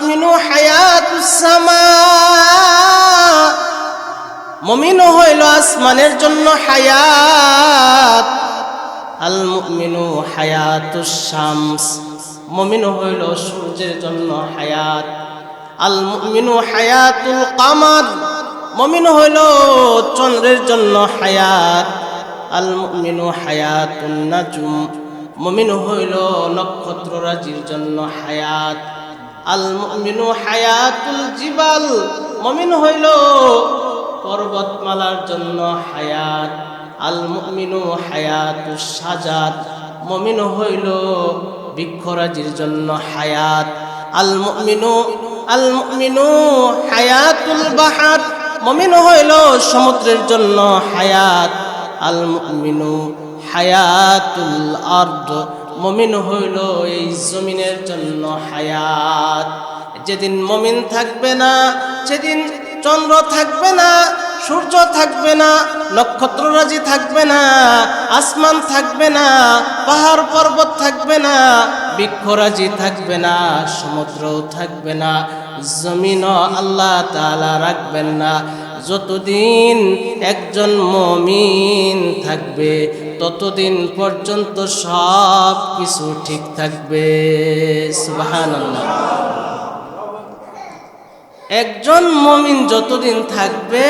মুমিনু হায়াতুস সামা, মুমিন হইল আসমানের জন্য হায়াত। আল মুমিনু হায়াতুস শামস, মুমিন হইল সূর্যের জন্য হায়াত। আল মুমিনু হায়াতুল কামার, মুমিন হইল চন্দ্রের জন্য হায়াত। আল মুমিনু হায়াতুন নাজুম, মুমিন হইল নক্ষত্ররাজির জন্য হায়াত। আল মুমিনু হায়াতুল জিবাল, মুমিন হইল পর্বতমালার জন্য হায়াত। আল মুমিনু হায়াতুস সাজার, মুমিন হইল বৃক্ষরাজির জন্য হায়াত। আল মুমিনু হায়াতুল বাহার, মুমিন হইল সমুদ্রের জন্য হায়াত। আল মুমিনু হায়াতুল আরদ, মুমিন হইল এই জমিনের জন্য হায়াত। যেদিন মুমিন থাকবে না, সেদিন চন্দ্র থাকবে না, সূর্য থাকবে না, নক্ষত্ররাজি থাকবে না, আসমান থাকবে না, পাহাড় পর্বত থাকবে না, বৃক্ষরাজি থাকবে না, সমুদ্রও থাকবে না, জমিনও আল্লাহ তাআলা রাখবেন না। যতদিন একজন মুমিন থাকবে ততদিন পর্যন্ত সব কিছু ঠিক থাকবে। সুবহানাল্লাহ। একজন মুমিন যতদিন থাকবে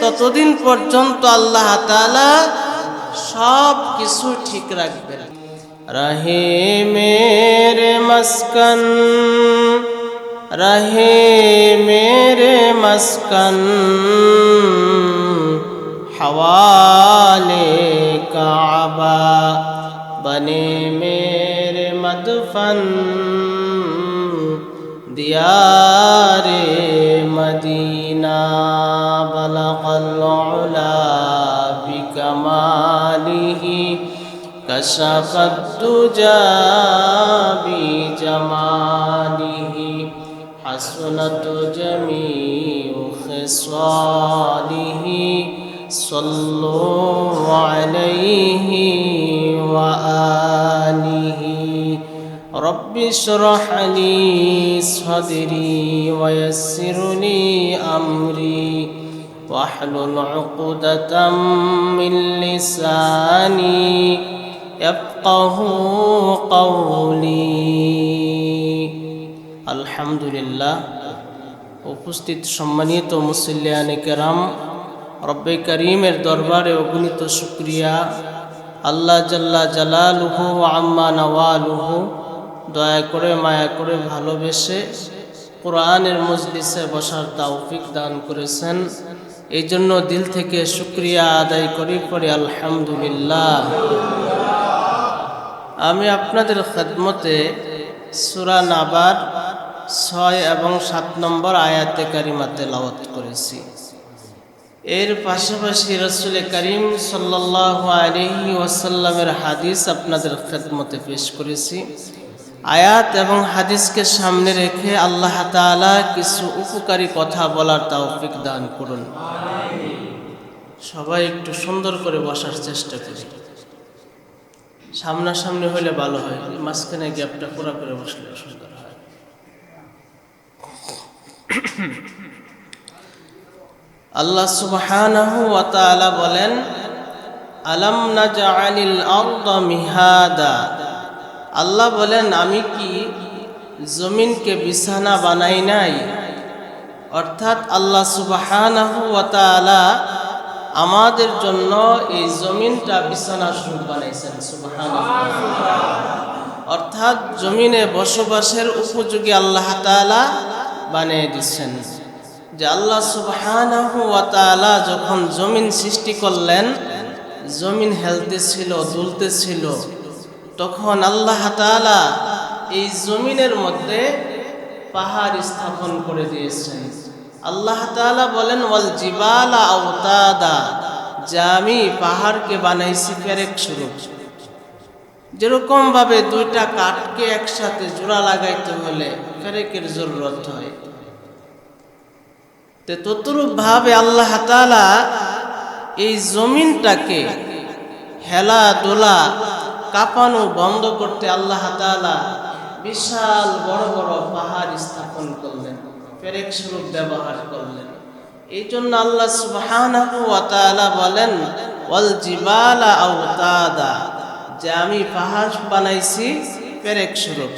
ততদিন পর্যন্ত আল্লাহ তাআলা সব কিছু ঠিক রাখবেন। রহে মেরে মাসকান, রহে মেরে মাসকান, हवाले काबा बने मेरे मदफन, दियारे मदीना बलगल उला बिकमालिही, कशफत दुजा बिजमालिही, हसनत जमीउ खिसालिही, सल्लु अलैहि व आलिहि। रब्बि श्रह ली सदरी व यस्सिर ली अमरी, वहलुल उक़दतम मिन लिसानी यफ़क़हू क़ौली। আলহামদুলিল্লাহ। উপস্থিত সম্মানিত মুসল্লিয়ানে কেরাম, রব্বে করিমের দরবারে অগণিত শুকরিয়া। আল্লাহ জাল্লা জালালুহু ওয়া আম্মা নওয়ালুহু দয়া করে মায়া করে ভালোবেসে কোরআনের মজলিসে বসার তৌফিক দান করেছেন। এই জন্য দিল থেকে শুকরিয়া আদায় করি, পড়ি আলহামদুলিল্লাহ। আমি আপনাদের খেদমতে সূরা নাবার 6 এবং 7 নম্বর আয়াতে কারিমা তেলাওয়াত করেছি। এর পাশাপাশি রাসূল করিম সাল্লাল্লাহু আলাইহি ওয়াসাল্লামের হাদিস আপনাদের খেদমতে পেশ করেছি। আয়াত এবং হাদিসকে সামনে রেখে আল্লাহ তাআলা কিছু উপকারী কথা বলার তৌফিক দান করুন। সবাই একটু সুন্দর করে বসার চেষ্টা করি। সামনাসামনি হলে ভালো হয়, মাঝখানে গ্যাপটা পুরো করে বসলে সুন্দর হয়। আল্লাহ সুবহানাহু ওয়া তাআলা বলেন, আলাম নাজআলিল আরদা মিহাদা। আল্লাহ বলেন, আমি কি জমিনকে বিছানা বানাই নাই? অর্থাৎ আল্লাহ সুবহানাহু ওয়া তাআলা আমাদের জন্য এই জমিনটা বিছানা স্বরূপ বানাইছেন। সুবহানাল্লাহ। অর্থাৎ জমিনে বসবাসের উপযোগী আল্লাহ তাআলা বানিয়ে দিচ্ছেন। যে আল্লাহ সুবহানাহু ওয়া তাআলা যখন জমিন সৃষ্টি করলেন, জমিন হেলতেছিল, দুলতেছিল, তখন আল্লাহ তাআলা এই জমিনের মধ্যে পাহাড় স্থাপন করে দিয়েছেন। আল্লাহ তাআলা বলেন, ওয়াল জিবালা আওতাদা, যে আমি পাহাড়কে বানাইছি পেরেক স্বরূপ। যেরকম ভাবে দুইটা কাঠকে একসাথে জোড়া লাগাইতে হলে পেরেকের জরুরত হয়, ততরূপ ভাবে আল্লাহ তাআলা এই জমিনটাকে হেলা দোলা কাঁপানো বন্ধ করতে আল্লাহ তাআলা বিশাল বড় বড় পাহাড় স্থাপন করলেন, পেরেক স্বরূপ ব্যবহার করলেন। এই জন্য আল্লাহ সুবহানাহু ওয়া তাআলা বলেন ওয়াল জিবালা আওতাদা, যে আমি পাহাড় বানাইছি পেরেক স্বরূপ।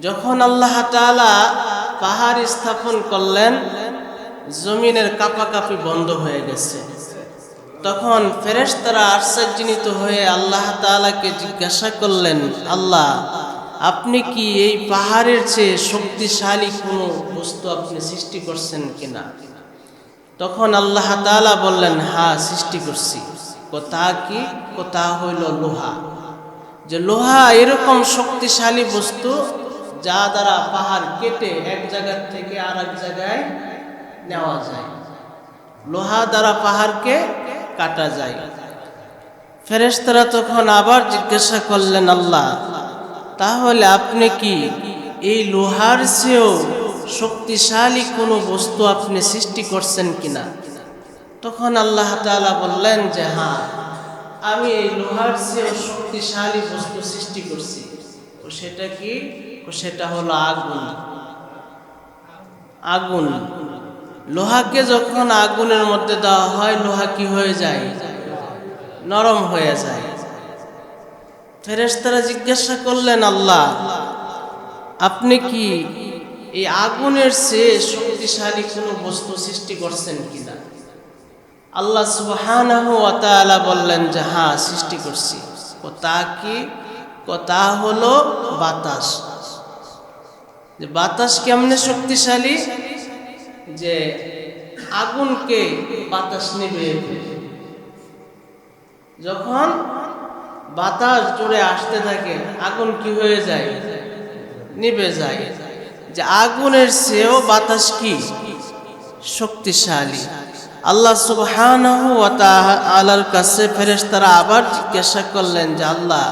যখন আল্লাহ তাআলা পাহাড় স্থাপন করলেন, জমিনের কাঁপাকাঁপি বন্ধ হয়ে গেছে। তখন ফেরেশতারা আশ্চর্যান্বিত হয়ে আল্লাহ তাআলাকে জিজ্ঞাসা করলেন, আল্লাহ, আপনি কি এই পাহাড়ের চেয়ে শক্তিশালী কোনো বস্তু আপনি সৃষ্টি করছেন কিনা? তখন আল্লাহ তাআলা বললেন, হ্যাঁ, সৃষ্টি করছি। তা কি? তা হইল লোহা। যে লোহা এরকম শক্তিশালী বস্তু যা দ্বারা পাহাড় কেটে এক জায়গা থেকে আর এক জায়গায় নেওয়া যায়। লোহা দ্বারা পাহাড়কে কাটা যায়। ফেরেশতারা তখন আবার জিজ্ঞাসা করলেন, আল্লাহ, তাহলে আপনি কি এই লোহার চেয়েও শক্তিশালী কোনো বস্তু আপনি সৃষ্টি করছেন কিনা? তখন আল্লাহ তাআলা বললেন যে হ্যাঁ, আমি এই লোহার চেয়েও শক্তিশালী বস্তু সৃষ্টি করছি। ও সেটা কি? সেটা হলো আগুন। আগুন, লোহাকে যখন আগুনের মধ্যে দেওয়া হয়, লোহা কি হয়ে যায়? নরম হয়ে যায়। ফেরেশতারা জিজ্ঞাসা করলেন, আল্লাহ, আপনি কি এই আগুনের চেয়ে শক্তিশালী কোনো বস্তু সৃষ্টি করছেন কিনা? আল্লাহ সুবহানাহু ওয়া তাআলা বললেন যে হ্যাঁ, সৃষ্টি করছি। তা কি? তা হলো বাতাস। যে বাতাস কেমনে শক্তিশালী? যে আগুনকে বাতাস নিবে, যখন বাতাস জোরে আসতে থাকে আগুন কি হয়ে যায়? নিভে যায়। যে আগুনের চেয়েও বাতাস কি শক্তিশালী। আল্লাহ সুবহানাহু ওয়া তাআলার কাছে ফেরেশতারা আবার জিজ্ঞাসা করলেন যে আল্লাহ,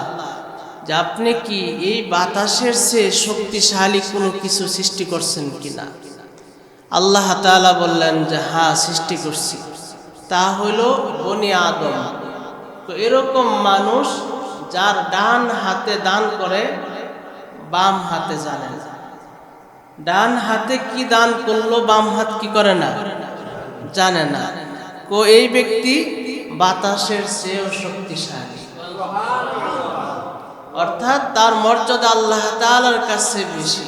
যে আপনি কি এই বাতাসের চেয়ে শক্তিশালী কোনো কিছু সৃষ্টি করছেন কিনা? আল্লাহ তাআলা বললেন যে হ্যাঁ, সৃষ্টি করছি। তা হইল বনি আদম। তো এরকম মানুষ যার ডান হাতে দান করে, বাম হাতে জানে না। ডান হাতে কি দান করলো, বাম হাত কি করে না, জানে না। এই ব্যক্তি বাতাসের চেয়েও শক্তিশালী, অর্থাৎ তার মর্যাদা আল্লাহ তাআলার কাছে বেশি।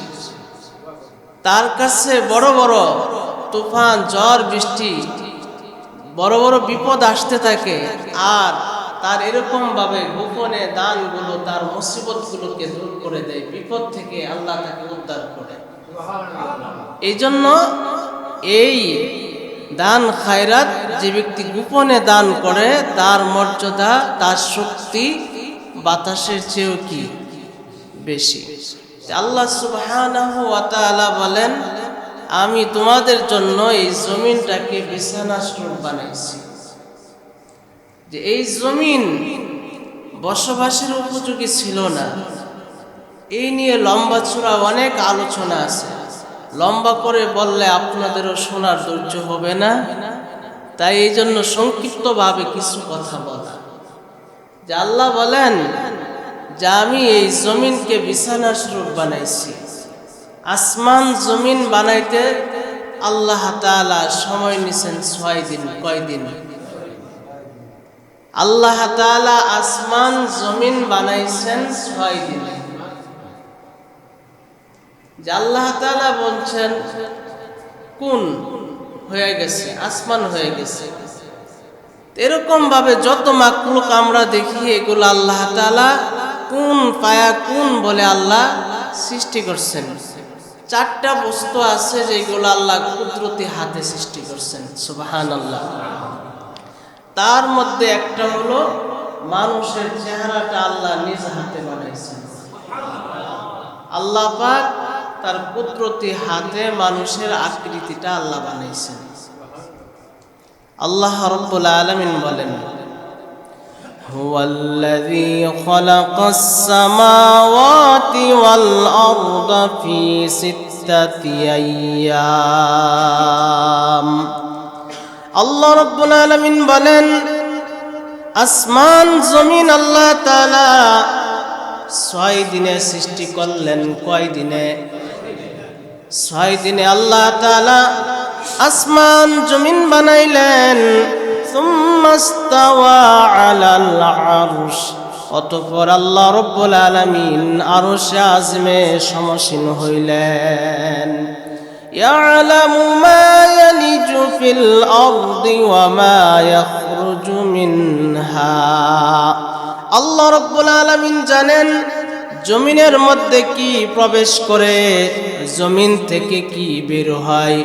তার কাছে বড় বড় তুফান, ঝড়, বৃষ্টি, বড় বড় বিপদ আসতে থাকে, আর তার এরকম ভাবে গোপনে দানগুলো তার মুসিবতগুলোকে দূর করে দেয়। বিপদ থেকে আল্লাহ তাকে উদ্ধার করে। এই জন্য এই দান খায়রাত যে ব্যক্তি গোপনে দান করে, তার মর্যাদা, তার শক্তি বাতাসের চেয়েও কি বেশি। আল্লাহ সুবহানাহু ওয়া তাআলা বলেন, আমি তোমাদের জন্য এই জমিনটাকে বিছানা স্বরূপ বানাইছি। যে এই জমিন বসবাসের উপযোগী ছিল না। এই নিয়ে লম্বা চূড়া অনেক আলোচনা আছে। লম্বা করে বললে আপনাদেরও শোনার ধৈর্য হবে না, তাই এই জন্য সংক্ষিপ্তভাবে কিছু কথা বলা। যে আল্লাহ বলেন যে আমি এই জমিনকে বিছানা স্বরূপ বানাইছি। আসমান জমিন বানাইতে আল্লাহ তাআলা সময় নিছেন 6 দিন। কয়দিন? আল্লাহ তাআলা আসমান জমিন বানাইছেন 6 দিন। যে আল্লাহ তাআলা বলছেন কোন হয়ে গেছে, আসমান হয়ে গেছে। এরকম ভাবে যত মাখলুক আমরা দেখি, এগুলো আল্লাহ তাআলা কোন পায়া কোন বলে আল্লাহ সৃষ্টি করছেন। 4টা বস্তু আছে যেগুলো আল্লাহ কুদরতি হাতে সৃষ্টি করছেন। সুবহানাল্লাহ। তার মধ্যে একটা হলো মানুষের চেহারাটা আল্লাহ নিজ হাতে বানাইছেন। আল্লাহ পাক তার কুদরতি হাতে মানুষের আকৃতিটা আল্লাহ বানাইছেন। আল্লাহ রাব্বুল আলামিন বলেন, হুয়াল্লাযী খালাকাস সামাওয়াতি ওয়াল আরদা ফি সিত্তাতি আইয়াম। আল্লাহ রাব্বুল আলামিন বলেন, আসমান জমিন আল্লাহ তাআলা 6 দিনে সৃষ্টি করলেন। কয় দিনে? 6 দিনে আল্লাহ তাআলা আসমান জমিন বানাইলেন। সুম্মা ইস্তাওয়া আলাল আরশ, অতঃপর আল্লাহ রাব্বুল আলামিন আরশে আযমে সমসীন হইলেন। ইয়ালামু মা ইয়ালিজু ফিল আরদি ওয়া মা ইয়াখরুজু মিনহা, আল্লাহ রাব্বুল আলামিন জানেন জমিনের মধ্যে কি প্রবেশ করে, জমিন থেকে কি বের হয়।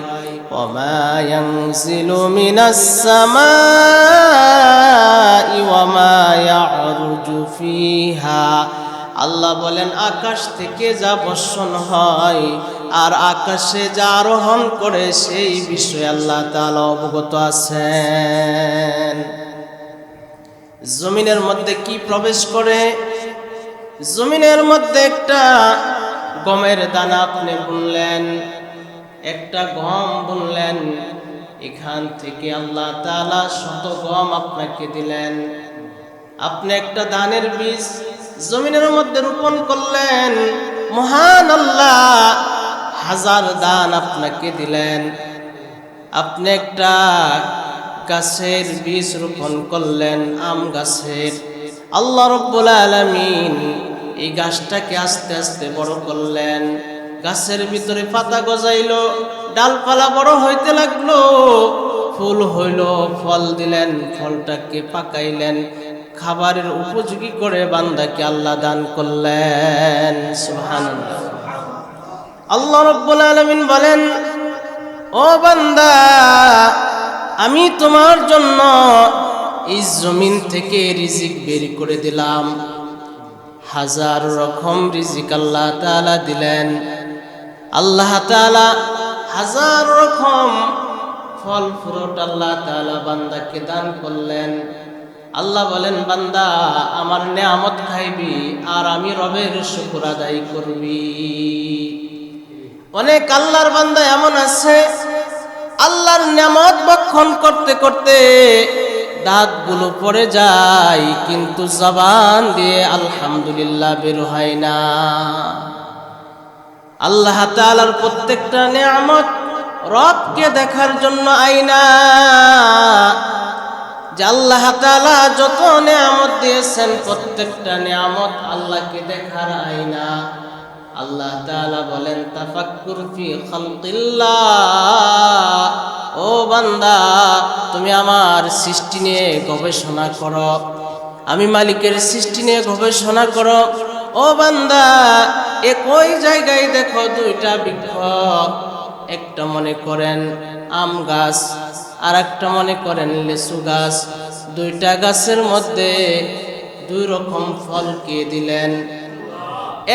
ওয়া মা ইয়ানজিলু মিনাস সামাই ওয়া মা ইয়ারজু ফিহা, আল্লাহ বলেন আকাশ থেকে যা বর্ষণ হয় আর আকাশে যা আরোহণ করে সেই বিষয়ে আল্লাহ তাআলা অবগত আছেন। জমিনের মধ্যে কি প্রবেশ করে? জমিনের মধ্যে একটা গমের দানা আপনি বুনলেন, একটা গম বুনলেন, এখান থেকে আল্লাহ তাআলা শত গম আপনাকে দিলেন। আপনি একটা ধানের বীজ জমিনের মধ্যে রোপণ করলেন, মহান আল্লাহ 1000 দান আপনাকে দিলেন। আপনি একটা গাছের বীজ রোপণ করলেন, আম গাছের, আল্লাহ রাব্বুল আলামিন এই গাছটাকে আস্তে আস্তে বড় করলেন। গাছের ভিতরে পাতা গজাইলো, ডালপালা বড় হইতে লাগলো, ফুল হইল, ফল দিলেন, ফলটাকে পাকাইলেন, খাবারের উপযোগী করে বান্দাকে আল্লাহ দান করলেন। সুবহানাল্লাহ। আল্লাহ রাব্বুল আলামিন বলেন, ও বান্দা, আমি তোমার জন্য এই জমিন থেকে রিজিক বের করে দিলাম। 1000 রকম রিজিক আল্লাহ তাআলা দিলেন। আল্লাহ তাআলা 1000 রকম ফল ফ্রুট আল্লাহ তাআলা বান্দাকে দান করলেন। আল্লাহ বলেন, বান্দা আমার নেয়ামত খাইবি আর আমি রবের শুকর আদায় করবি। অনেক আল্লাহর বান্দা এমন আছে, আল্লাহর নেয়ামত ভক্ষণ করতে করতে দাঁতগুলো পড়ে যায়, কিন্তু জবান দিয়ে আলহামদুলিল্লাহ বের হয় না। আল্লাহ তাআলার প্রত্যেকটা নেয়ামত রবকে দেখার জন্য আয়না। যে আল্লাহ তাআলা যত নেয়ামত দিয়েছেন প্রত্যেকটা নেয়ামত আল্লাহকে দেখার আয়না। আল্লাহ তাআলা বলেন, তাফাক্কুর ফি খালকিল্লাহ, ও বান্দা তুমি আমার সৃষ্টি নিয়ে গবেষণা করো, আমি মালিকের সৃষ্টি নিয়ে গবেষণা করো। ও বান্দা একই জায়গায় দেখো 2টা বৃক্ষ, একটা মনে করেন আম গাছ আর একটা মনে করেন লিচু গাছ। 2টা গাছের মধ্যে 2 রকম ফল কে দিলেন?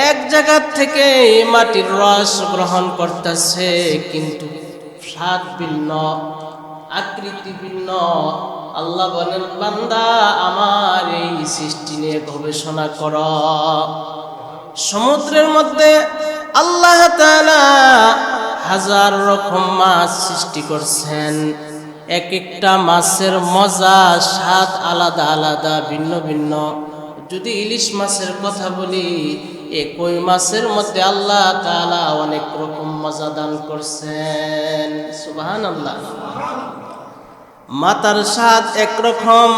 এক জায়গা থেকে মাটির রস গ্রহণ করতেছে, কিন্তু স্বাদ ভিন্ন, আকৃতি ভিন্ন। আল্লাহ বলেন, বান্দা আমার এই সৃষ্টি নিয়ে গবেষণা কর। সমুদ্রের মধ্যে আল্লাহ তাআলা 1000 রকম মাছ সৃষ্টি করছেন। এক একটা মাছের মজা স্বাদ আলাদা আলাদা, ভিন্ন ভিন্ন। যদি ইলিশ মাছের কথা বলি, একই মাছের মধ্যে আল্লাহ তাআলা অনেক রকম মজা দান করছেন। সুবহানাল্লাহ। মাথার স্বাদ একরকম,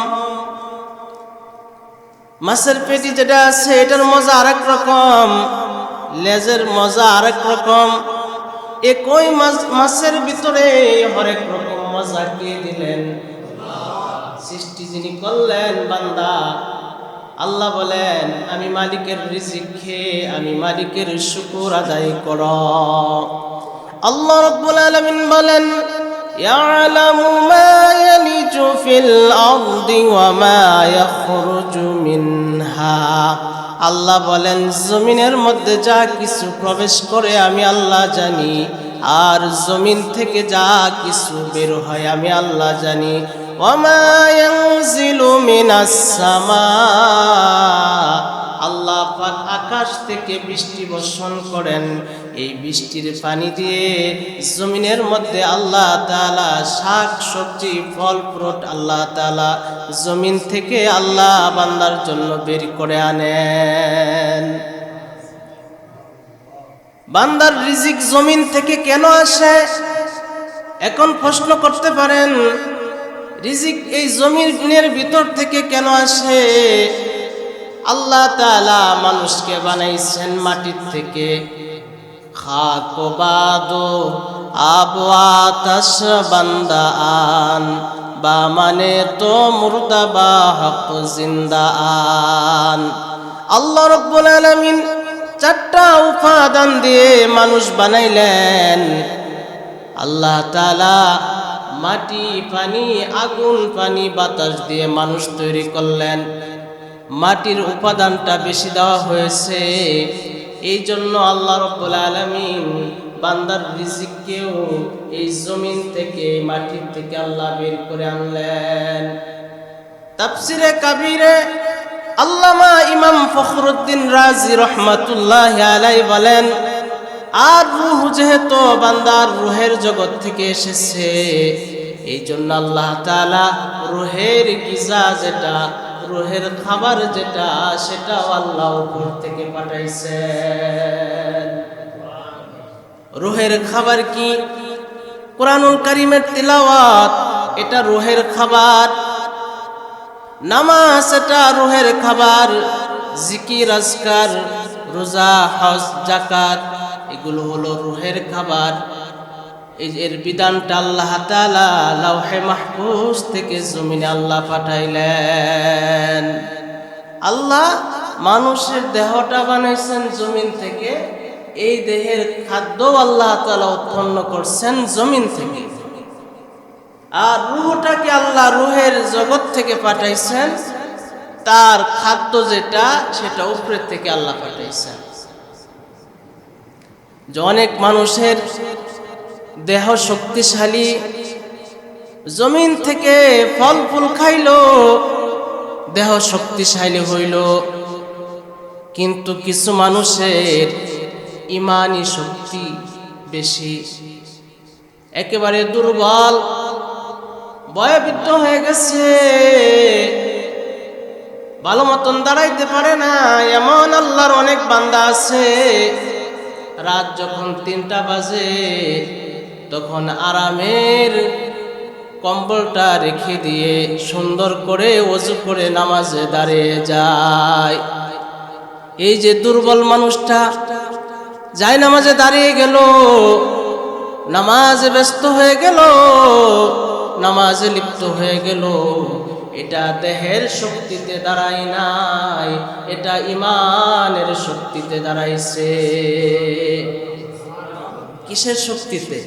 মাছের পেটি যেটা আছে এটার মজা আরেক রকম, লেজের মজা আরেক রকম। একই মাছের ভিতরে হরেক রকম মজা কে দিলেন? সৃষ্টি যিনি করলেন বান্দা। আল্লাহ বলেন, আমি মালিকের রিজিক খেয়ে আমি মালিকের শুকর আদায় কর। আল্লাহ রাব্বুল আলামিন বলেন, ইয়ালামু মা ইয়ালিজু ফিল আরদি ওয়া মা ইয়াখরুজু মিনহা, আল্লাহ বলেন জমিনের মধ্যে যা কিছু প্রবেশ করে আমি আল্লাহ জানি, আর জমিন থেকে যা কিছু বের হয় আমি আল্লাহ জানি। ওয়া মা ইয়ানজিলু মিনাস সামা, আল্লাহ পাক আকাশ থেকে বৃষ্টি বর্ষণ করেন, এই বৃষ্টির পানি দিয়ে জমিনের মধ্যে আল্লাহ তাআলা শাক সবজি ফল ফ্রুট আল্লাহ তাআলা জমিন থেকে আল্লাহ বান্দার জন্য বের করে আনেন। বান্দার রিজিক জমিন থেকে কেন আসে? এখন প্রশ্ন করতে পারেন, রিজিক এই জমিনের ভিতর থেকে কেন আসে? আল্লাহ তাআলা মানুষকে বানাইছেন মাটির থেকে। খাক বাদো আবওয়াতাস বান্দা আন বা মানে তো মুর্দা বা হক জিন্দা আন। আল্লাহ রাব্বুল আলামিন চারটা উপাদান দিয়ে মানুষ বানাইলেন। আল্লাহ তাআলা মাটি পানি আগুন পানি বাতাস দিয়ে মানুষ তৈরি করলেন। মাটির উপাদানটা বেশি দেওয়া হয়েছে, এই জন্য আল্লাহ রাব্বুল আলামিন বান্দার রিজিককেও এই জমিন থেকে মাটির থেকে আল্লাহ বের করে আনলেন। তাফসিরে কাবীরে আল্লামা ইমাম ফখরুদ্দিন রাজি রহমাতুল্লাহি আলাইহি বলেন, আর রূহ যেহেতু বান্দার রূহের জগৎ থেকে এসেছে, এই জন্য আল্লাহ তাআলা রূহের গিজা যেটা রূহের খাবার যেটা সেটাও আল্লাহ উপর থেকে পাঠাইছেন। রূহের খাবার কি? কুরআনুল কারীমের তিলাওয়াত, এটা রূহের খাবার। নামাজ এটা রূহের খাবার। জিকির আজকার রোজা হজ যাকাত এগুলো হলো রূহের খাবার। এর বিধানটা আল্লাহ তাআলা লাওহে মাহফুজ থেকে জমিনে আল্লাহ পাঠাইলেন। আল্লাহ মানুষের দেহটা বানাইছেন জমিন থেকে, এই দেহের খাদ্য আল্লাহ তাআলা উৎপন্ন করছেন জমিন থেকে। আর রূহটাকে আল্লাহ রূহের জগৎ থেকে পাঠাইছেন, তার খাদ্য যেটা সেটা উপরের থেকে আল্লাহ পাঠাইছেন। যে অনেক মানুষের দেহ শক্তিশালী, জমিন থেকে ফল ফুল খাইলো, দেহ শক্তিশালী হইল, কিন্তু কিছু মানুষের ইমানি শক্তি বেশি, একেবারে দুর্বল, বয়োবৃদ্ধ হয়ে গেছে, ভালো মতন দাঁড়াইতে পারে না। এমন আল্লাহর অনেক বান্দা আছে, রাত যখন 3টা বাজে তখন আরামের কম্বলটা রেখে দিয়ে সুন্দর করে ওযু করে নামাজে দাঁড়িয়ে যায়। এই যে দুর্বল মানুষটা যায় নামাজে দাঁড়িয়ে গেল, নামাজে ব্যস্ত হয়ে গেল, নামাজে লিপ্ত হয়ে গেল, এটা দেহের শক্তিতে দাঁড়ায় নাই, এটা ইমানের শক্তিতে দাঁড়াইছে। কিসের শক্তিতে?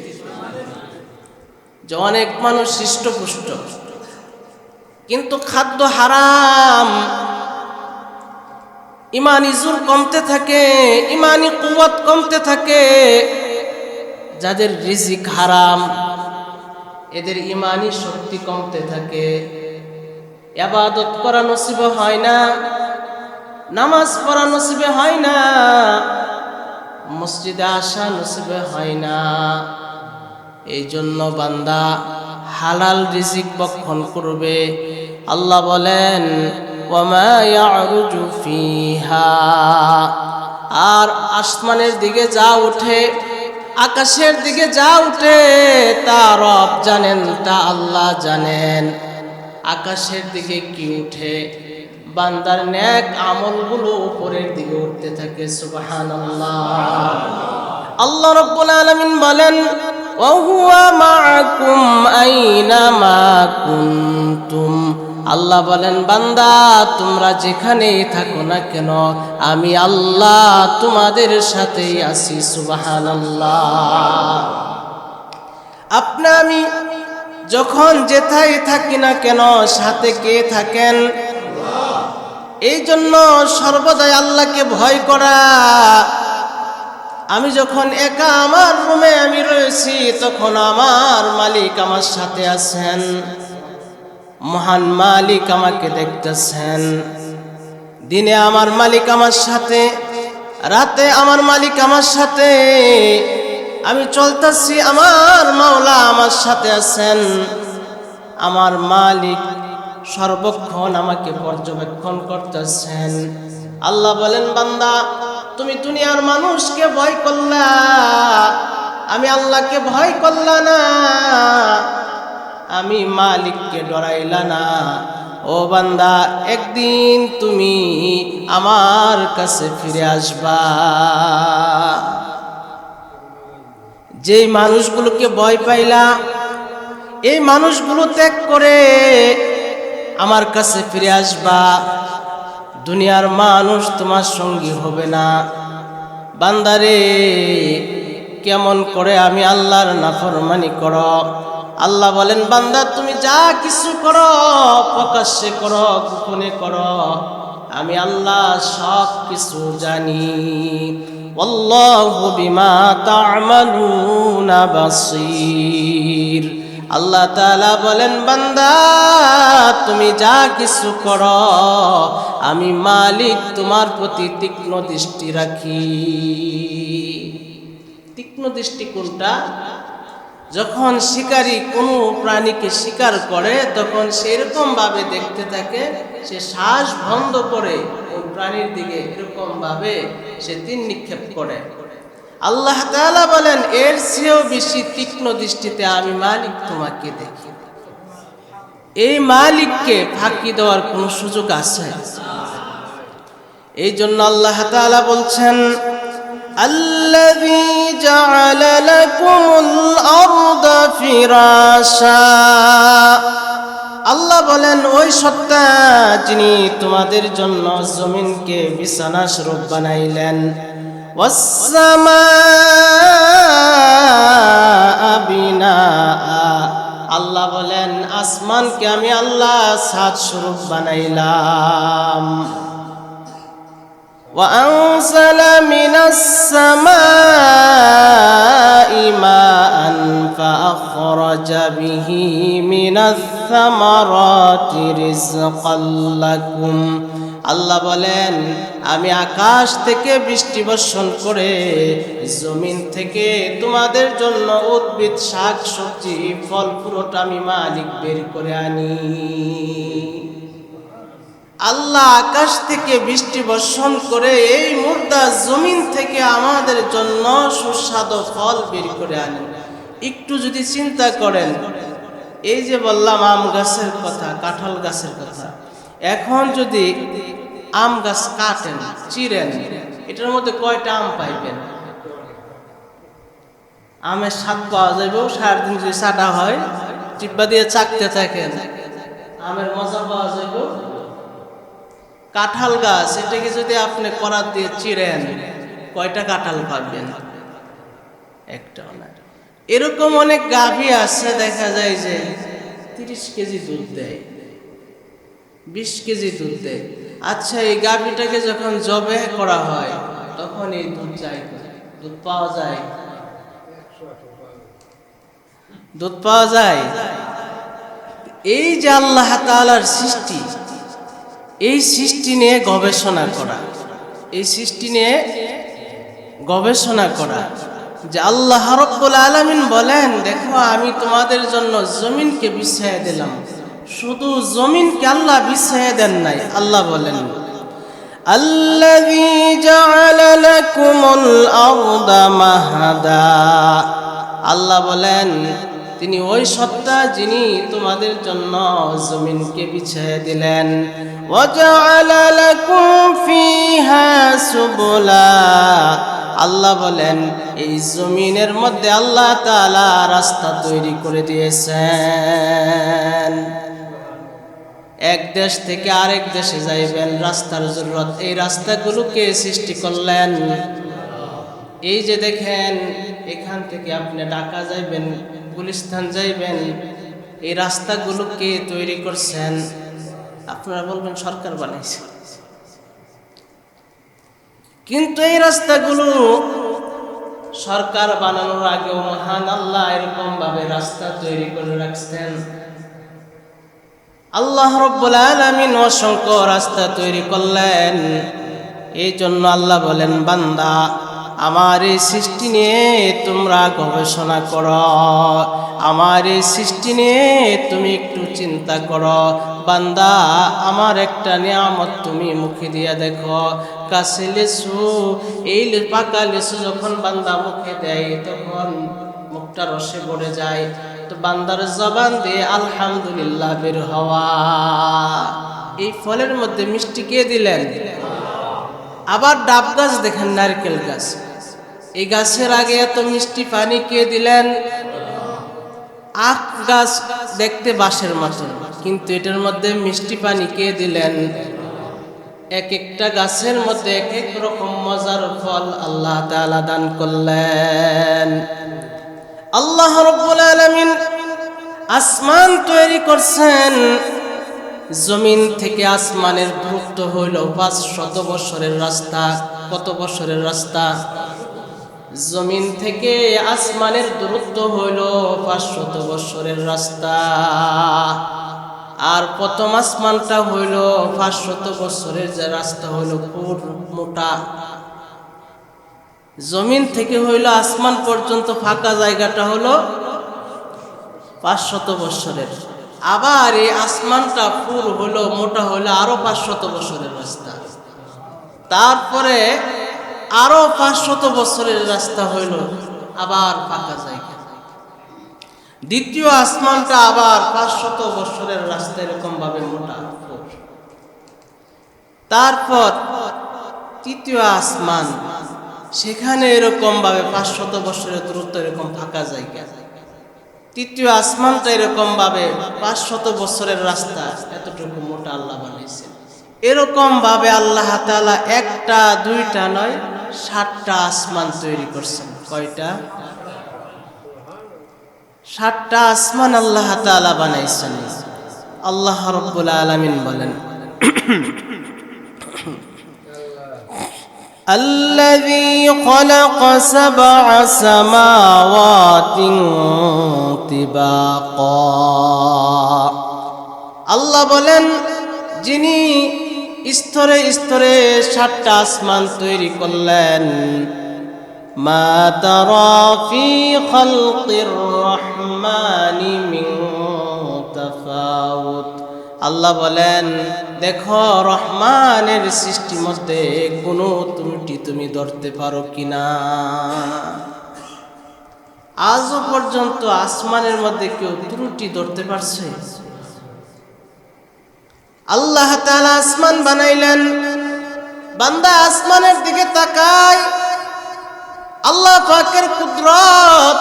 যে অনেক মানুষ হৃষ্টপুষ্ট, কিন্তু খাদ্য হারাম, ইমানি জোর কমতে থাকে, ইমানি কুওয়াত কমতে থাকে। যাদের রিজিক হারাম এদের ইমানি শক্তি কমতে থাকে, ইবাদত করা নসিব হয় না, নামাজ পড়া নসিবে হয় না, মসজিদে আসা নসিবে হয় না। এই জন্য বান্দা হালাল রিজিক ভক্ষণ করবে। আল্লাহ বলেন ওয়ামা ইয়ারুজু ফিহা, আর আসমানের দিকে যা ওঠে, আকাশের দিকে যা উঠে তা রব জানেন, তা আল্লাহ জানেন। আকাশের দিকে কি উঠে? বান্দার নেক আমলগুলো উপরের দিকে উঠতে থাকে। সুবহানাল্লাহ। আল্লাহ রাব্বুল আলামিন বলেন ওয়া হুয়া মাআকুম আইনামা কুনতুম, আল্লাহ বলেন বান্দা তোমরা যেখানেই থাকো না কেন আমি আল্লাহ তোমাদের সাথেই আছি। সুবহানাল্লাহ। আপনি আমি যখন যেথায় থাকি না কেন সাথে কে থাকেন? এই জন্য সর্বদাই আল্লাহকে ভয় করা। আমি যখন একা আমার রুমে আমি রয়েছি তখন আমার মালিক আমার সাথে আছেন, মহান মালিক আমাকে দেখতেছেন। দিনে আমার মালিক আমার সাথে, রাতে আমার মালিক আমার সাথে, আমি চলতেছি, আমার মাওলা আমার সাথে আছেন। আমার মালিক সর্বক্ষণ আমাকে পর্যবেক্ষণ করতেছেন। আল্লাহ বলেন, বান্দা তুমি দুনিয়ার মানুষকে ভয় করলা, আমি আল্লাহকে ভয় করলা না, আমি মালিককে ডরাইলা না। ও বান্দা, একদিন তুমি আমার কাছে ফিরে আসবা। যেই মানুষগুলোকে ভয় পাইলা, এই মানুষগুলো ত্যাগ করে আমার কাছে ফিরে আসবা। দুনিয়ার মানুষ তোমার সঙ্গী হবে না। বান্দারে, কেমন করে আমি আল্লাহর নাফরমানি করো? আল্লাহ বলেন, বান্দা তুমি যা কিছু করো, প্রকাশ্যে করো, গোপনে করো, আমি আল্লাহ সব কিছু জানি। আল্লাহু বিমা তা'মালুনা বাসীর। আল্লাহ তাআলা বলেন, বান্দা তুমি যা কিছু করো, আমি মালিক তোমার প্রতি তীক্ষ্ণ দৃষ্টি রাখি। তীক্ষ্ণ দৃষ্টি কোনটা? যখন শিকারী কোনো প্রাণীকে শিকার করে, তখন সেরকম ভাবে দেখতে থাকে, সে শ্বাস বন্ধ করে ওই প্রাণীর দিকে এরকম ভাবে সে তীর নিক্ষেপ করে। আল্লাহ তাআলা বলেন, এর চেয়েও বেশি তীক্ষ্ণ দৃষ্টিতে আমি মালিক তোমাকে দেখি। এই মালিককে ফাঁকি দেওয়ার কোনো সুযোগ আছে? এই জন্য আল্লাহ তাআলা বলছেন, আল্লাযী জাআলা লাকুমুল আরদা ফিরাশা। আল্লাহ বলেন, ওই সত্তা যিনি তোমাদের জন্য জমিনকে বিছানা স্বরূপ বানাইলেন। ওয়াস সামাআ বিনাআ। আল্লাহ বলেন, আসমানকে আমি আল্লাহ ছাদ স্বরূপ বানাইলাম। وأنزل من السماء ماء فأخرج به من الثمرات رزقا لكم। আল্লাহ বলেন, আমি আকাশ থেকে বৃষ্টি বর্ষণ করে জমিন থেকে তোমাদের জন্য উদ্ভিদ, শাক সবজি, ফল পুরোটা আমি মালিক বের করে আনি। আল্লাহ আকাশ থেকে বৃষ্টি বর্ষণ করে এই মুর্দা জমিন থেকে আমাদের জন্য সুস্বাদু ফল বের করে আনেন। একটু যদি চিন্তা করেন, এই যে বললাম আম গাছের কথা, কাঁঠাল গাছের কথা, এখন যদি আম গাছ কাটেন, চিরেন, এটার মধ্যে কয়টা আম পাইবেন? আমের স্বাদ পাওয়া যাবে। সারাদিন যদি চাটা হয়, চিব্বা দিয়ে চাকতে থাকেন, আমের মজা পাওয়া যাবে। কাঁঠাল গাছ, এটাকে যদি আপনি করাত দিয়ে চিরেন, কয়টা কাঁঠাল পাবেন? একটাও না। এরকম অনেক গাভী আছে, দেখা যায় যে 30 কেজি দুধ দেয়, 20 কেজি দুধ দেয়। আচ্ছা, এই গাভীটাকে যখন জবে করা হয়, তখন এই দুধ চাই, দুধ পাওয়া যায়? দুধ পাওয়া যায়? এই যে আল্লাহ তাআলার সৃষ্টি, এই সৃষ্টি নিয়ে গবেষণা করা, এই সৃষ্টি নিয়ে গবেষণা করা, যে আল্লাহ রাব্বুল আলামিন বলেন, দেখো আমি তোমাদের জন্য জমিনকে বিছাইয়ে দিলাম। শুধু জমিনকে আল্লাহ বিছাইয়ে দেন নাই, আল্লাহ বলেন, আল্লাযী জাআলা লাকুমুল আরদা মাহাদা। আল্লাহ বলেন, তিনি ওই সত্তা যিনি তোমাদের জন্য জমিনকে বিছিয়ে দিলেন। ওয়াজআলা লাকুম ফিহা সুবুলা। আল্লাহ বলেন, এই জমিনের মধ্যে আল্লাহ তাআলা রাস্তা তৈরি করে দিয়েছেন। এক দেশ থেকে আরেক দেশে যাইবেন, রাস্তার জরুরত, এই রাস্তাগুলোকে সৃষ্টি করলেন। এই যে দেখেন, এখান থেকে আপনি ঢাকা যাইবেন, গুলিস্তান যাইবেন, এই রাস্তাগুলোকে তৈরি করছেন। আপনারা বলবেন সরকার বানাইছে, কিন্তু এই রাস্তাগুলো সরকার বানানোর আগেও মহান আল্লাহ এরকম ভাবে রাস্তা তৈরি করে রাখছেন। আল্লাহ রাব্বুল আলামিন অসংখ্য রাস্তা তৈরি করলেন। এই জন্য আল্লাহ বলেন, বান্দা আমার এই সৃষ্টি নিয়ে তোমরা গবেষণা করো, আমার এই সৃষ্টি নিয়ে তুমি একটু চিন্তা করো। বান্দা আমার একটা নিয়ামত তুমি মুখে দিয়া দেখো, কাছে লিচু, এই পাকা লিচু যখন বান্দা মুখে দেয় তখন মুখটা রসে ভরে যায়, তো বান্দার জবান দিয়ে আলহামদুলিল্লাহ বের হওয়া। এই ফলের মধ্যে মিষ্টি কে দিলেন? আবার ডাব গাছ দেখেন, নারকেল গাছ, এই গাছের আগে এত মিষ্টি পানি কে দিলেন? আখ গাছ দেখতে বাঁশের মতন, কিন্তু এটার মধ্যে মিষ্টি পানি কে দিলেন? এক একটা গাছের মধ্যে এক এক রকম মজার ফল আল্লাহ তাআলা দান করলেন। আল্লাহ রাব্বুল আলামিন আসমান তৈরি করছেন, জমিন থেকে আসমানের দূরত্ব হইল 500 বছরের রাস্তা। কত বছরের রাস্তা? জমিন থেকে আসমানের দূরত্ব হইল 500 বছরের রাস্তা। আর প্রথম আসমানটা হইল 500 বছরের যে রাস্তা হইল ফুট মোটা। জমিন থেকে হইল আসমান পর্যন্ত ফাঁকা জায়গাটা হলো 500 বছরের। আবার এই আসমানটা ফুল হলো মোটা হলো আরো 500 বছরের রাস্তা। তারপরে আরো 500 বছরের রাস্তা হইল আবার ফাঁকা জায়গা। দ্বিতীয় আসমানটা আবার 500 বছরের রাস্তা, এরকম ভাবে মোটা। তারপর তৃতীয় আসমান, সেখানে এরকম ভাবে 500 বছরের দূরত্ব, এরকম ফাঁকা জায়গা। তৃতীয় আসমানটা এরকম ভাবে 500 বছরের রাস্তা, এতটুকু মোটা আল্লাহ বানিয়েছেন। এরকম ভাবে আল্লাহ তাআলা একটা দুইটা নয় 7টা আসমান তৈরি করছেন। কয়টা? 7টা আসমান আল্লাহ তাআলা বানাইছেন। আল্লাহ রাব্বুল আলামিন বলেন, الذي خلق 7 سماوات طباقا। আল্লাহ বলেন, যিনি স্তরে স্তরে 7টা আসমান তৈরি করলেন। মা তারা ফি খালকির রহমানি মিন তাফাউত। আল্লাহ বলেন, দেখো রহমানের সৃষ্টির মধ্যে কোনো ত্রুটি তুমি ধরতে পারো কিনা। আজও পর্যন্ত আসমানের মধ্যে কেউ ত্রুটি ধরতে পারছে? আল্লাহ তাআলা আসমান বানাইলেন, বান্দা আসমানের দিকে তাকায়, আল্লাহ পাকের কুদরত।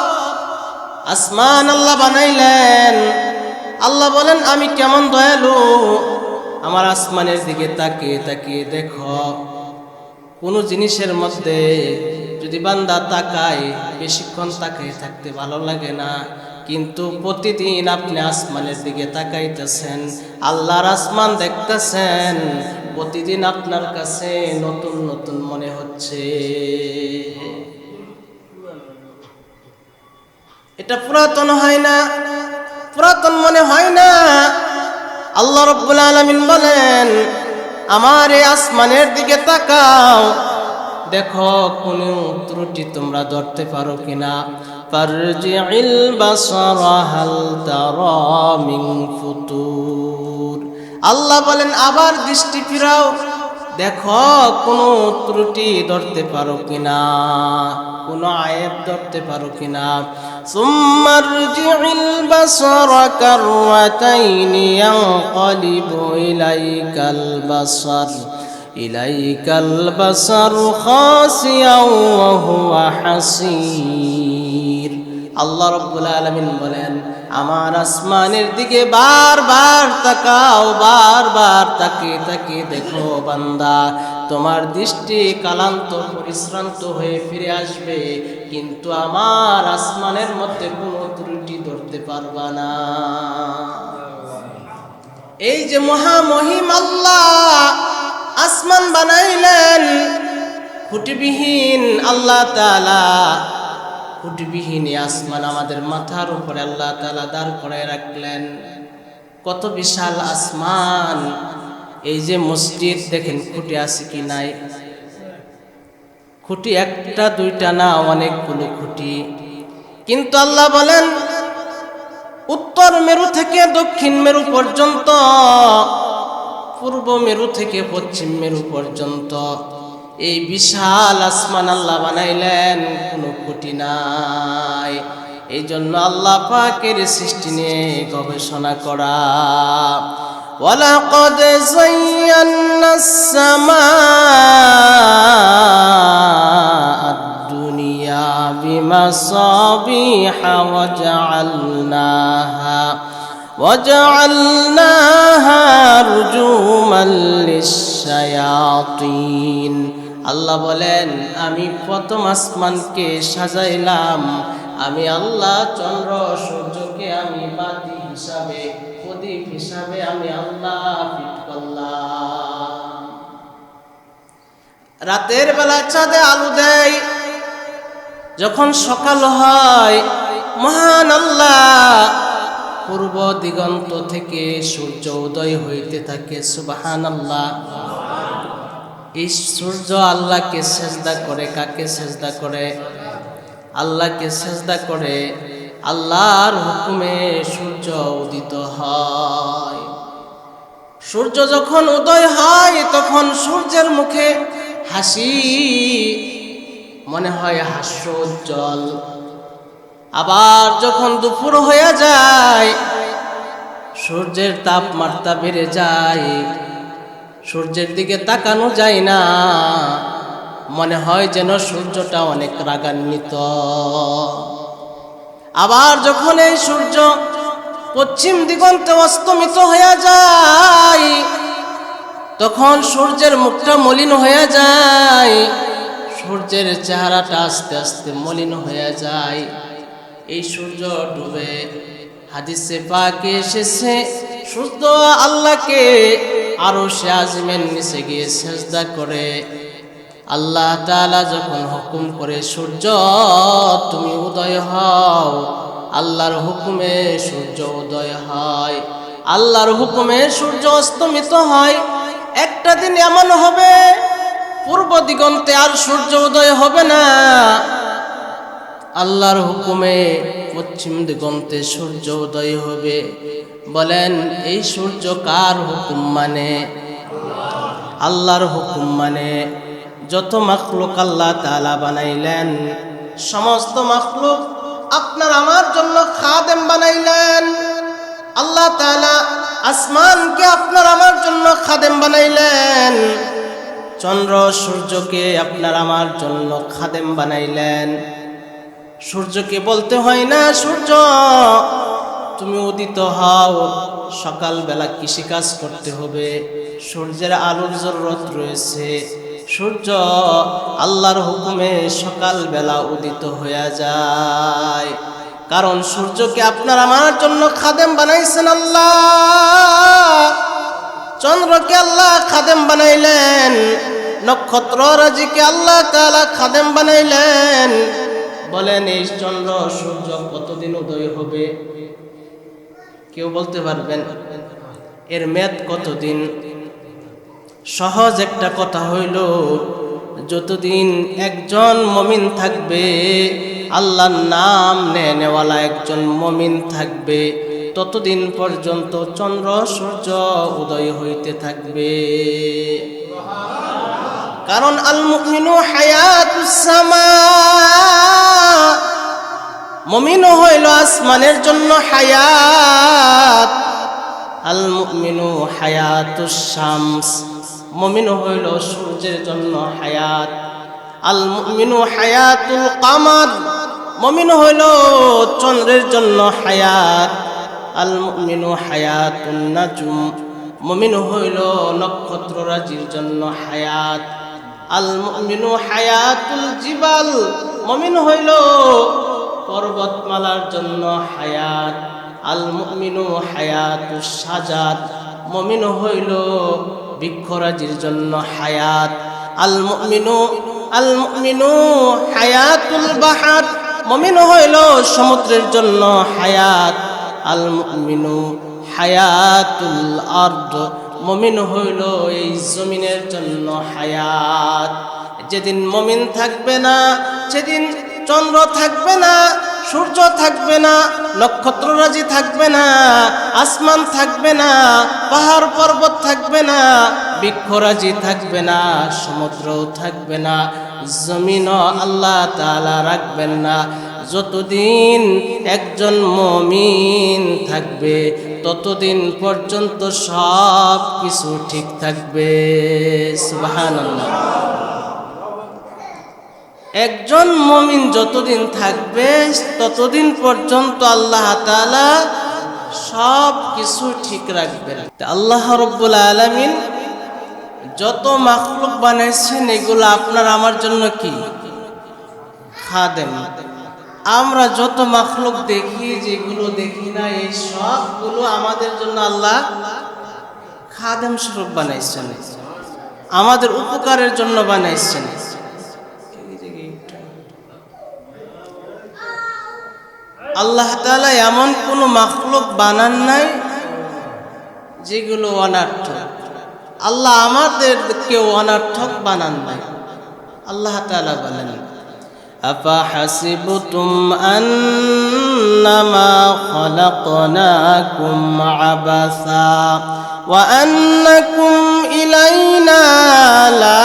আসমান আল্লাহ বানাইলেন, আল্লাহ বলেন আমি কেমন দয়ালু। আমার আসমানের দিকে তাকিয়ে তাকিয়ে দেখো, কোনো জিনিসের মধ্যে যদি বান্দা তাকায়, বেশিক্ষণ তাকিয়ে থাকতে ভালো লাগে না, কিন্তু প্রতিদিন আপনি আসমানের দিকে তাকাইতেছেন, আল্লাহর আসমান দেখতেছেন, প্রতিদিন আপনার কাছে নতুন নতুন মনে হচ্ছে। এটা পুরাতন হয় না, পুরাতন মনে হয় না। আল্লাহ রাব্বুল আলামিন বলেন, আমার এই আসমানের দিকে তাকাও, দেখো কোন ত্রুটি তোমরা ধরতে পারো কিনা। ফারজি'ল বাসারা হাল তারা মিন ফুতুর। আল্লাহ বলেন, আবার দৃষ্টি ফিরাও, দেখো কোন ত্রুটি ধরতে পারো কিনা, কোন আয়াত ধরতে পারো কিনা। সুম্মারজি'ল বাসারা কাররাতাইনি ইয়ানকালিবু ইলাইকাল বাসারু খাসিয়াও ওয়া হুয়া হাসীর। আল্লাহ রাব্বুল আলামিন বলেন, আমার আসমানের দিকে বারবার তাকাও, বারবার তাকিয়ে তাকিয়ে দেখো বান্দা, তোমার দৃষ্টি কালান্ত পরিশ্রান্ত হয়ে ফিরে আসবে, কিন্তু আমার আসমানের মধ্যে কোনো ত্রুটি ধরতে পারবা না। এই যে মহামহিম আল্লাহ আসমান বানাইলেন, খুঁটিবিহীন আল্লাহ তাআলা, খুঁটিবিহীন আসমান আমাদের মাথার উপরে আল্লাহ তাআলা দাঁড় করায় রাখলেন। কত বিশাল আসমান! এই যে মসজিদ দেখেন, খুঁটি আছে কি নাই? খুঁটি একটা দুইটা না, অনেকগুলো খুঁটি। কিন্তু আল্লাহ বলেন উত্তর মেরু থেকে দক্ষিণ মেরু পর্যন্ত, পূর্ব মেরু থেকে পশ্চিম মেরু পর্যন্ত এই বিশাল আসমান আল্লাহ বানাইলেন, কোনো খুঁটি নাই। এই জন্য আল্লাহ পাকের সৃষ্টি নিয়ে গবেষণা করা। ওয়ালাকাদ যায়্যানাস সামাআদ দুনিয়া বিমাসাবিহা وجعلناها رجوما للشياطين। আল্লাহ বলেন আমি প্রথম আসমানকে সাজাইলাম, আমি আল্লাহ চন্দ্র সূর্যকে আমি বাতি হিসাবে, প্রদীপ হিসাবে আমি আল্লাহ ফিট করলাম। রাতের বেলা চাঁদে আলো দেয়, যখন সকাল হয় মহান আল্লাহ পূর্ব দিগন্ত থেকে সূর্য উদয় হইতে থাকে। সুবহানাল্লাহ। এই সূর্য আল্লাহকে সেজদা করে। কাকে সেজদা করে? আল্লাহকে সেজদা করে। আল্লাহর হুকুমে সূর্য উদিত হয়। সূর্য যখন উদয় হয় তখন সূর্যের মুখে হাসি, মনে হয় হাস্যোজ্জ্বল। আবার যখন দুপুর হয়ে যায়, সূর্যের তাপমাত্রা বেড়ে যায়, সূর্যের দিকে তাকানো যায় না, মনে হয় যেন সূর্যটা অনেক রাগান্বিত। আবার যখন এই সূর্য পশ্চিম দিগন্তে অস্তমিত হয়ে যায়, তখন সূর্যের মুখটা মলিন হয়ে যায়, সূর্যের চেহারাটা আস্তে আস্তে মলিন হয়ে যায়। এই সূর্য ডুবে। হাদিসে পাকে এসেছে সূর্য আল্লাহকে আরশে আজিমের নিচে গিয়ে সেজদা করে। আল্লাহ তাআলা যখন হুকুম করে সূর্য তুমি উদয় হও, আল্লাহর হুকুমে সূর্য উদয় হয়, আল্লাহর হুকুমে সূর্য অস্তমিত হয়। একটা দিন এমন হবে পূর্ব দিগন্তে আর সূর্য উদয় হবে না, আল্লাহর হুকুমে পশ্চিম দিগন্তে সূর্য উদয় হবে। বলেন এই সূর্য কার হুকুম মানে? আল্লাহর হুকুম মানে। যত মাখলুক আল্লাহ তাআলা বানাইলেন, সমস্ত মাখলুক আপনার আমার জন্য খাদেম বানাইলেন। আল্লাহ তাআলা আসমানকে আপনার আমার জন্য খাদেম বানাইলেন, চন্দ্র সূর্যকে আপনার আমার জন্য খাদেম বানাইলেন। সূর্যকে বলতে হয় না সূর্য তুমি উদিত হও, সকালবেলা কৃষিকাজ করতে হবে, সূর্যের আলোর জরুরত রয়েছে। সূর্য আল্লাহর হুকুমে সকালবেলা উদিত হয়ে যায়, কারণ সূর্যকে আপনার আমার জন্য খাদেম বানাইছেন আল্লাহ। চন্দ্রকে আল্লাহ খাদেম বানাইলেন, নক্ষত্র রাজিকে আল্লাহ তাআলা খাদেম বানাইলেন। বলেন এই চন্দ্র সূর্য কতদিন উদয় হবে? কেউ বলতে পারবেন? এর মেয়াদ কতদিন? সহজ একটা কথা হইল, যতদিন একজন মুমিন থাকবে, আল্লাহর নাম নেওয়ালা একজন মুমিন থাকবে, ততদিন পর্যন্ত চন্দ্র সূর্য উদয় হইতে থাকবে। কারণ আল মুমিনু হায়াতুস সামা, মুমিন হইল আসমানের জন্য হায়াত। আল মুমিনু হায়াতুস শামস, মুমিন হইল সূর্যের জন্য হায়াত। আল মুমিনু হায়াতুল কামার, মুমিন হইল চন্দ্রের জন্য হায়াত। আল মুমিনু হায়াতুন নাজুম, মুমিন হইল নক্ষত্র রাজির জন্য হায়াত। আল মুমিনু হায়াতুল জিবাল, মুমিন হইল পর্বতমালার জন্য হায়াত। আল মুমিনু হায়াতুস শাজার, মুমিন হইল বৃক্ষরাজির জন্য হায়াত। আল মুমিনু হায়াতুল বাহার, মুমিন হইল সমুদ্রের জন্য হায়াত। আল মুমিনু হায়াতুল আরদ, মুমিন হইল এই জমিনের জন্য হায়াত। যেদিন মুমিন থাকবে না, সেদিন চন্দ্র থাকবে না, সূর্য থাকবে না, নক্ষত্ররাজি থাকবে না, আসমান থাকবে না, পাহাড় পর্বত থাকবে না, বৃক্ষরাজি থাকবে না, সমুদ্রও থাকবে না, জমিনও আল্লাহ তাআলা রাখবেন না। যতদিন একজন মুমিন থাকবে ততদিন পর্যন্ত সব কিছু ঠিক থাকবে। সুবহানাল্লাহ। একজন মুমিন যতদিন থাকবে ততদিন পর্যন্ত আল্লাহ তাআলা সব কিছু ঠিক রাখবেন। আল্লাহ রাব্বুল আলামিন যত মাখলুক বানাইছেন এগুলো আপনার আমার জন্য কি খাদেম। আমরা যত মাখলুক দেখি, যেগুলো দেখি না, এই সবগুলো আমাদের জন্য আল্লাহ খাদেম স্বরূপ বানাইছেন, আমাদের উপকারের জন্য বানাইছেন। আল্লাহ তাআলা এমন কোনো মাখলুক বানান নাই যেগুলো অনার্থক। আল্লাহ আমাদেরকে অনার্থক বানান নাই। আল্লাহ তাআলা বলেন, আফা হাসিবতুম আন্নামা খালাকনাকুম আবাসা ওয়া আন্নাকুম ইলাইনা লা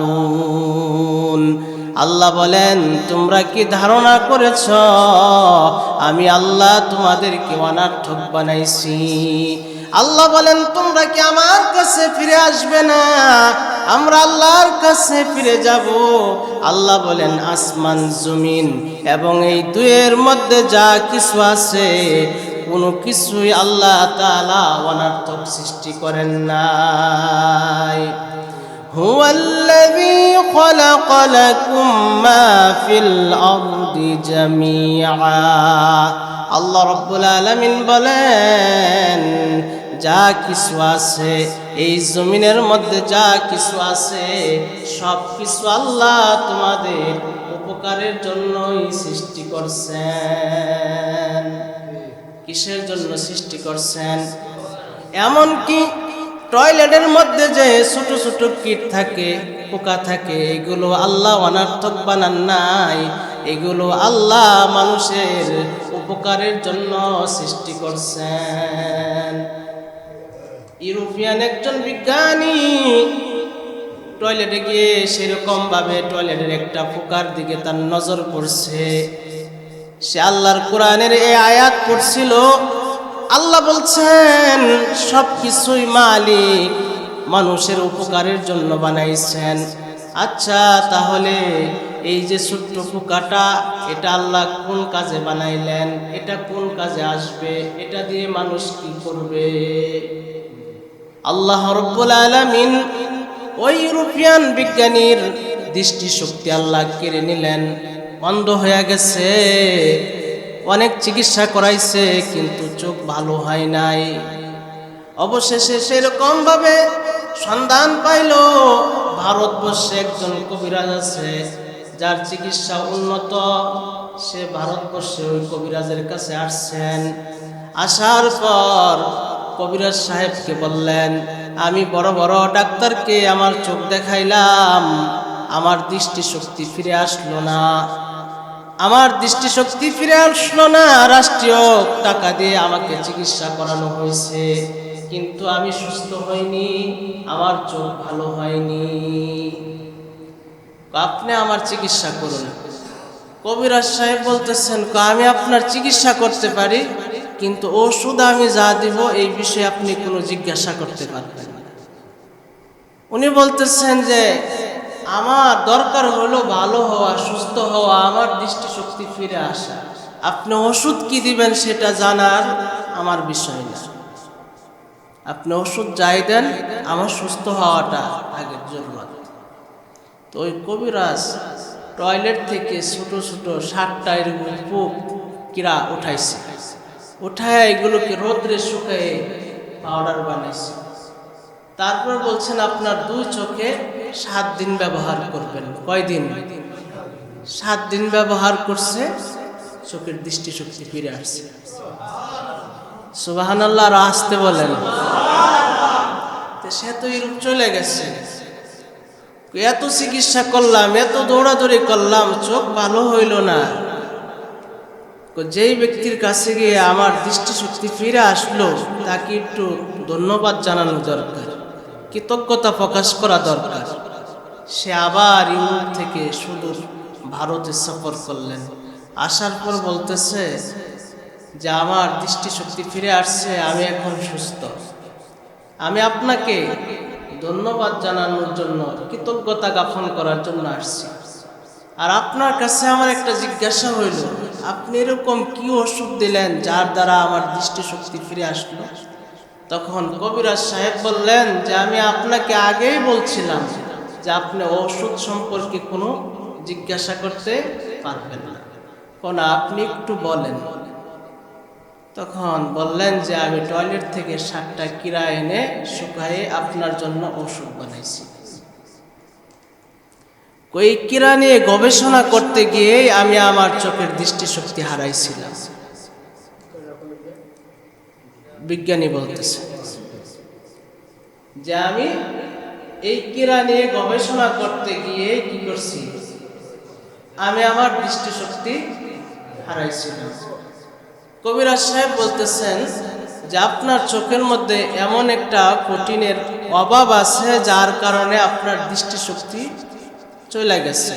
তুরজাউন। আল্লাহ বলেন, তোমরা কি ধারণা করেছ আমি আল্লাহ তোমাদেরকে অনার্থক বানাইছি? আল্লাহ বলেন, তোমরা কি আমার কাছে ফিরে আসবে না? আমরা আল্লাহর কাছে ফিরে যাব। আল্লাহ বলেন, আসমান জমিন এবং এই দুয়ের মধ্যে যা কিছু আছে কোনো কিছুই আল্লাহ তাআলা অনার্থক সৃষ্টি করেন নাই। হুয়াল্লাযী খালাকা লাকুম মা ফিল আরদি জামিআ। আল্লাহ রাব্বুল আলামিন বলেন, যা কিছু আছে এই জমিনের মধ্যে, যা কিছু আছে সব কিছু আল্লাহ তোমাদের উপকারের জন্যই সৃষ্টি করছেন। কিসের জন্য সৃষ্টি করছেন? এমনকি টয়লেটের মধ্যে যে ছোট ছোট কীট থাকে, পোকা থাকে, এগুলো আল্লাহ অনার্থক বানান নাই, এগুলো আল্লাহ মানুষের উপকারের জন্য সৃষ্টি করছেন। ইউরোপিয়ান একজন বিজ্ঞানী টয়লেটে গিয়ে সেরকম ভাবে টয়লেটের একটা পোকার দিকে তার নজর পড়ছে। সে আল্লাহর কোরআনের এই আয়াত পড়ছিল। আল্লাহ বলছেন, সব কিছুই মালিক মানুষের উপকারের জন্য বানাইছেন। আচ্ছা, তাহলে এই যে ছোট্ট পোকাটা, এটা আল্লাহ কোন কাজে বানাইলেন? এটা কোন কাজে আসবে? এটা দিয়ে মানুষ কি করবে? আল্লাহ রাব্বুল আলামিন ওই ইউরোপিয়ান বিজ্ঞানীর দৃষ্টিশক্তি আল্লাহ কেড়ে নিলেন, অন্ধ হয়ে গেছে। অনেক চিকিৎসা করাইছে কিন্তু চোখ ভালো হয় নাই। অবশেষে সেরকম ভাবে সন্ধান পাইল, ভারতবর্ষে একজন কবিরাজ আছে যার চিকিৎসা উন্নত। সে ভারতবর্ষে ওই কবিরাজের কাছে আসছেন। আসার পর কবিরাজ সাহেবকে বললেন, আমি বড় বড় ডাক্তারকে আমার চোখ দেখাইলাম, আমার দৃষ্টিশক্তি ফিরে আসলো না, আমার দৃষ্টিশক্তি ফিরে আসলো না। রাষ্ট্রীয় টাকা দিয়ে আমাকে চিকিৎসা করানো হয়েছে, কিন্তু আমি সুস্থ হইনি, আমার চোখ ভালো হয়নি। আপনি আমার চিকিৎসা করুন। কবিরাজ সাহেব বলতেছেন, আমি আপনার চিকিৎসা করতে পারি, কিন্তু ওষুধ আমি যা দিব এই বিষয়ে আপনি কোনো জিজ্ঞাসা করতে পারবেন না। উনি বলতেছেন যে আমার দরকার হলো ভালো হওয়া, সুস্থ হওয়া, আমার দৃষ্টিশক্তি ফিরে আসা। আপনি ওষুধ কি দিবেন সেটা জানার আমার বিষয় না। আপনি ওষুধ যাই দেন, আমার সুস্থ হওয়াটা আগে জরুরত। তো ওই কবিরাজ টয়লেট থেকে ছোট ছোট 60টা এরকম পোক কিরা উঠাইছে, উঠায় এগুলোকে রোদ্রে শুকায়ে পাউডার বানাইছে। তারপর বলছেন, আপনার 2 চোখে 7 দিন ব্যবহার করবেন। কয়দিন? 7 দিন ব্যবহার করছে, চোখের দৃষ্টিশক্তি ফিরে আসছে। সুবহানাল্লাহ, আর আসতে বলেন। সে তো ইউরোপ চলে গেছে, এত চিকিৎসা করলাম, এত দৌড়াদৌড়ি করলাম, চোখ ভালো হইল না। যেই ব্যক্তির কাছে গিয়ে আমার দৃষ্টিশক্তি ফিরে আসলো তাকে একটু ধন্যবাদ জানানো দরকার, কৃতজ্ঞতা প্রকাশ করা দরকার। সে আবার ইউরোপ থেকে সুদূর ভারতে সফর করলেন। আসার পর বলতেছে যে আমার দৃষ্টিশক্তি ফিরে আসছে, আমি এখন সুস্থ। আমি আপনাকে ধন্যবাদ জানানোর জন্য, কৃতজ্ঞতা জ্ঞাপন করার জন্য আসছি। আর আপনার কাছে আমার একটা জিজ্ঞাসা হইল, আপনি এরকম কি ওষুধ দিলেন যার দ্বারা আমার দৃষ্টিশক্তি ফিরে আসলো? তখন কবিরাজ সাহেব বললেন যে আমি আপনাকে আগেই বলছিলাম যে আপনি ওষুধ সম্পর্কে কোনো জিজ্ঞাসা করতে পারবেন না, কোন আপনি একটু বলেন। তখন বললেন যে আমি টয়লেট থেকে 7টা কিরা এনে শুকায়ে আপনার জন্য ওষুধ বানাইছি। ওই কিরা নিয়ে গবেষণা করতে গিয়ে আমি আমার চোখের দৃষ্টিশক্তি হারাইছিলাম। বিজ্ঞানী বলতেছে যে আমি এই কিরা নিয়ে গবেষণা করতে গিয়ে কি করছি, আমি আমার দৃষ্টিশক্তি হারাইছিলাম। কবিরাজ সাহেব বলতেছেন যে আপনার চোখের মধ্যে এমন একটা প্রোটিনের অভাব আছে যার কারণে আপনার দৃষ্টিশক্তি চলে গেছে,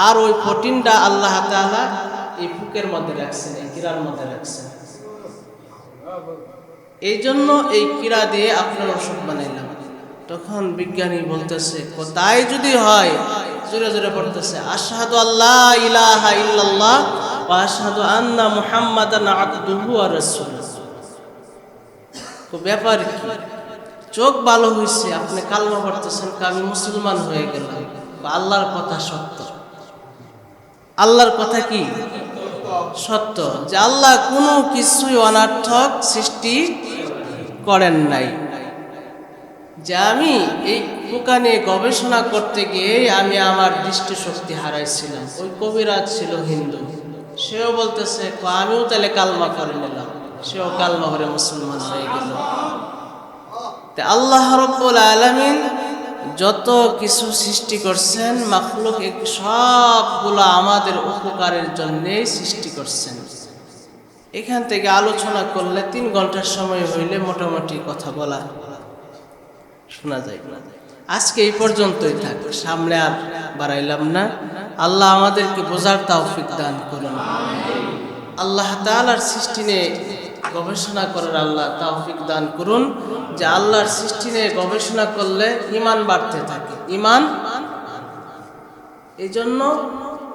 আর ওই প্রোটিনটা আল্লাহ তাআলা এই বুকের মধ্যে রাখছেন, এই কিরার মধ্যে রাখছেন। এই জন্য এই কিরা দিয়ে আপনার ওষুধ বানাইলাম। তখন বিজ্ঞানী বলতেছে তাই যদি হয়, জোরে জোরে পড়তেছে আশহাদু আল্লা ইলাহা ইল্লাল্লাহ ওয়া আশহাদু আন্না মুহাম্মাদান আবদুহু ওয়া রাসূলুহু। তো ব্যাপার কি, চোখ ভালো হয়েছে, আপনি কালমা পড়তেছেন, আমি মুসলমান হয়ে গেলাম। আল্লাহর কথা সত্য, আল্লাহর কথা কি সত্য, যে আল্লাহ কোনো কিছুই অনার্থক সৃষ্টি করেন নাই। যে আমি এই পোকা নিয়ে গবেষণা করতে গিয়ে আমি আমার দৃষ্টিশক্তি হারাইছিলাম। ওই কবিরাজ ছিল হিন্দু, সেও বলতেছে আমিও তাহলে কালমা করে নিলাম, সেও কালমা করে মুসলমান হয়ে গেল। আল্লাহ রাব্বুল আলামিন যত কিছু সৃষ্টি করছেন মাখলুক সবগুলো আমাদের উপকারের জন্যই সৃষ্টি করছেন। এখান থেকে আলোচনা করলে 3 ঘন্টার সময় হইলে মোটামুটি কথা বলা শোনা যায়। আজকে এই পর্যন্তই থাক, সামনে আর বাড়াইলাম না। আল্লাহ আমাদেরকে বোঝার তৌফিক দান করুন। আল্লাহ তাআলার সৃষ্টি নিয়ে গবেষণা করার আল্লাহ তৌফিক দান করুন, যে আল্লাহর সৃষ্টি নিয়ে গবেষণা করলে ঈমান বাড়তে থাকে, ঈমান। এই জন্য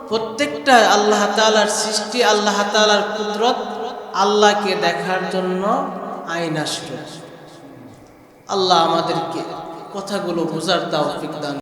প্রত্যেকটা আল্লাহ তাআলার সৃষ্টি, আল্লাহ তাআলার কুদরত, আল্লাহকে দেখার জন্য আইনাস্ট। আল্লাহ আমাদেরকে কথাগুলো বোঝার তৌফিক দান